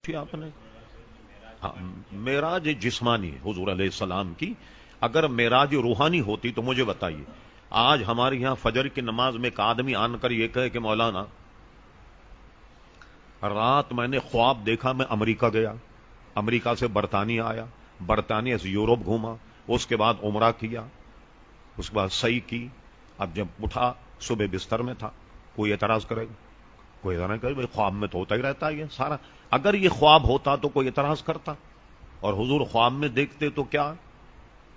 تھی آپ نے؟ ہاں، معراج جسمانی حضور علیہ السلام کی، اگر معراج روحانی ہوتی تو مجھے بتائیے، آج ہمارے یہاں فجر کی نماز میں ایک آدمی آن کر یہ کہے کہ مولانا رات میں نے خواب دیکھا میں امریکہ گیا، امریکہ سے برطانیہ آیا، برطانیہ سے یورپ گھوما، اس کے بعد عمرہ کیا، اس کے بعد سعی کی، اب جب اٹھا صبح بستر میں تھا، کوئی اعتراض کرے گا؟ کوئی اعتراض نہیں کرے، بھائی خواب میں تو ہوتا ہی رہتا ہے یہ سارا۔ اگر یہ خواب ہوتا تو کوئی اعتراض کرتا؟ اور حضور خواب میں دیکھتے تو کیا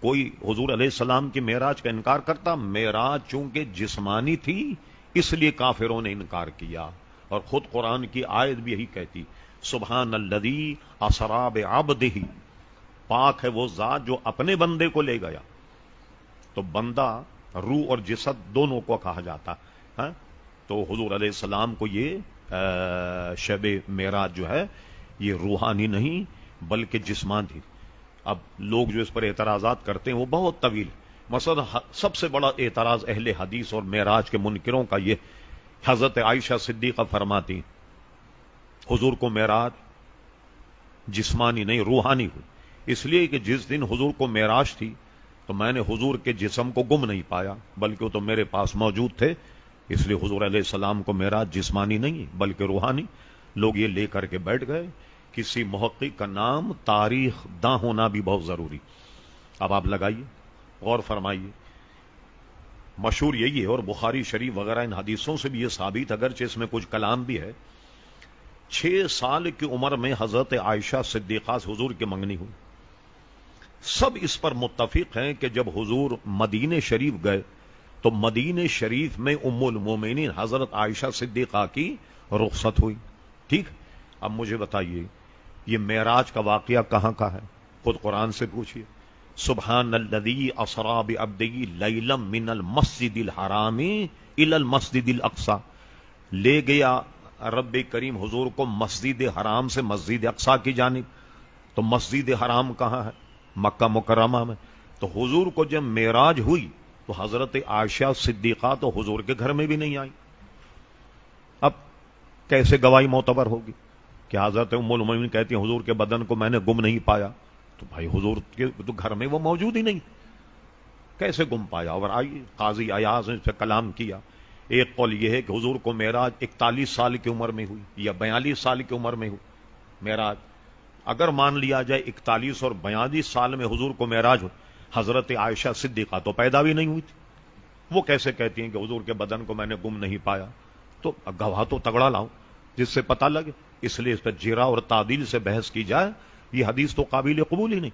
کوئی حضور علیہ السلام کی معراج کا انکار کرتا؟ معراج چونکہ جسمانی تھی اس لیے کافروں نے انکار کیا، اور خود قرآن کی آیت بھی یہی کہتی، سبحان الذی اسری بعبدہ، پاک ہے وہ ذات جو اپنے بندے کو لے گیا۔ تو بندہ روح اور جسد دونوں کو کہا جاتا ہے، تو حضور علیہ السلام کو یہ شب معراج جو ہے یہ روحانی نہیں بلکہ جسمانی تھی۔ اب لوگ جو اس پر اعتراضات کرتے ہیں وہ بہت طویل، مثلا سب سے بڑا اعتراض اہل حدیث اور معراج کے منکروں کا یہ، حضرت عائشہ صدیقہ فرماتی حضور کو معراج جسمانی نہیں روحانی ہوئی، اس لیے کہ جس دن حضور کو معراج تھی تو میں نے حضور کے جسم کو گم نہیں پایا بلکہ وہ تو میرے پاس موجود تھے، اس لیے حضور علیہ السلام کو معراج جسمانی نہیں بلکہ روحانی۔ لوگ یہ لے کر کے بیٹھ گئے۔ کسی محقق کا نام تاریخ داں ہونا بھی بہت ضروری۔ اب آپ لگائیے، غور فرمائیے، مشہور یہی ہے، اور بخاری شریف وغیرہ ان حدیثوں سے بھی یہ ثابت، اگرچہ اس میں کچھ کلام بھی ہے، 6 سال کی عمر میں حضرت عائشہ صدیقہ سے حضور کی منگنی ہوئی۔ سب اس پر متفق ہیں کہ جب حضور مدینہ شریف گئے تو مدینہ شریف میں ام المومنین حضرت عائشہ صدیقہ کی رخصت ہوئی۔ ٹھیک، اب مجھے بتائیے یہ معراج کا واقعہ کہاں کا ہے؟ خود قرآن سے پوچھیے، سبحان الذی اسری بعبدہ لیلا من المسجد الحرام الی المسجد الاقصی، لے گیا رب کریم حضور کو مسجد حرام سے مسجد اقصی کی جانب۔ تو مسجد حرام کہاں ہے؟ مکہ مکرمہ میں۔ تو حضور کو جب معراج ہوئی تو حضرت عائشہ صدیقہ تو حضور کے گھر میں بھی نہیں آئی۔ اب کیسے گواہی معتبر ہوگی کہ حضرت ام المومنین کہتی ہیں حضور کے بدن کو میں نے گم نہیں پایا؟ تو بھائی حضور کے تو گھر میں وہ موجود ہی نہیں، کیسے گم پایا؟ اور آئی قاضی ایاز نے اس پہ کلام کیا۔ ایک قول یہ ہے کہ حضور کو معراج 41 سال کی عمر میں ہوئی یا 42 سال کی عمر میں ہوئی معراج۔ اگر مان لیا جائے 41 اور 42 سال میں حضور کو معراج ہو، حضرت عائشہ صدیقہ تو پیدا بھی نہیں ہوئی تھی، وہ کیسے کہتی ہیں کہ حضور کے بدن کو میں نے گم نہیں پایا؟ تو گواہ تو تگڑا لاؤں جس سے پتہ لگے، اس لیے اس پر جرا اور تعدیل سے بحث کی جائے۔ یہ حدیث تو قابل قبول ہی نہیں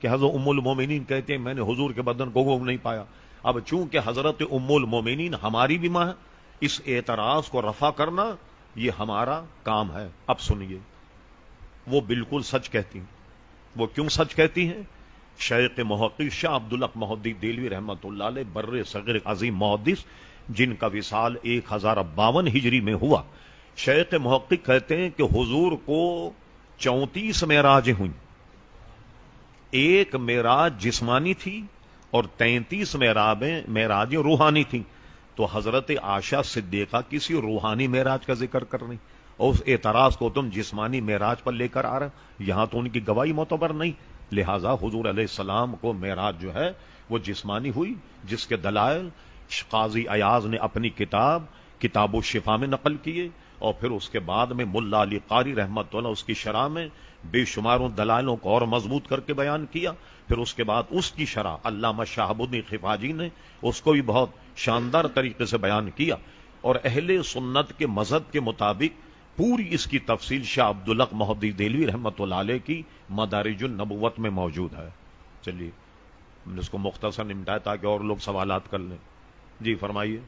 کہ حضرت ام المومنین کہتے ہیں میں نے حضور کے بدن کو گم نہیں پایا۔ اب چونکہ حضرت ام المومنین ہماری بھی ماں ہے، اس اعتراض کو رفع کرنا یہ ہمارا کام ہے۔ اب سنیے، وہ بالکل سچ کہتی ہیں۔ وہ کیوں سچ کہتی ہیں؟ شیخ محقق شاہ عبدالحق محدث دہلوی رحمۃ اللہ علیہ، بر صغیر عظیم محدث، جن کا وصال 1052 ہجری میں ہوا، شیخ محقق کہتے ہیں کہ حضور کو 34 معراجیں ہوئیں، ایک معراج جسمانی تھی اور 33 معراجیں روحانی تھیں۔ تو حضرت عائشہ صدیقہ کسی روحانی معراج کا ذکر کر رہی، اور اس اعتراض کو تم جسمانی معراج پر لے کر آ رہے، یہاں تو ان کی گواہی معتبر نہیں۔ لہذا حضور علیہ السلام کو معراج جو ہے وہ جسمانی ہوئی، جس کے دلائل قاضی ایاز نے اپنی کتاب الشفا میں نقل کیے، اور پھر اس کے بعد میں ملا علی قاری رحمۃ اللہ اس کی شرح میں بے شماروں دلائلوں کو اور مضبوط کر کے بیان کیا۔ پھر اس کے بعد اس کی شرح علامہ شہاب الدین خفاجی نے اس کو بھی بہت شاندار طریقے سے بیان کیا، اور اہل سنت کے مذہب کے مطابق پوری اس کی تفصیل شاہ عبدالحق محدث دہلوی رحمۃ اللہ علیہ کی مدارج النبوت میں موجود ہے۔ چلیے ہم نے اس کو مختصر نمٹایا تاکہ اور لوگ سوالات کر لیں۔ جی فرمائیے۔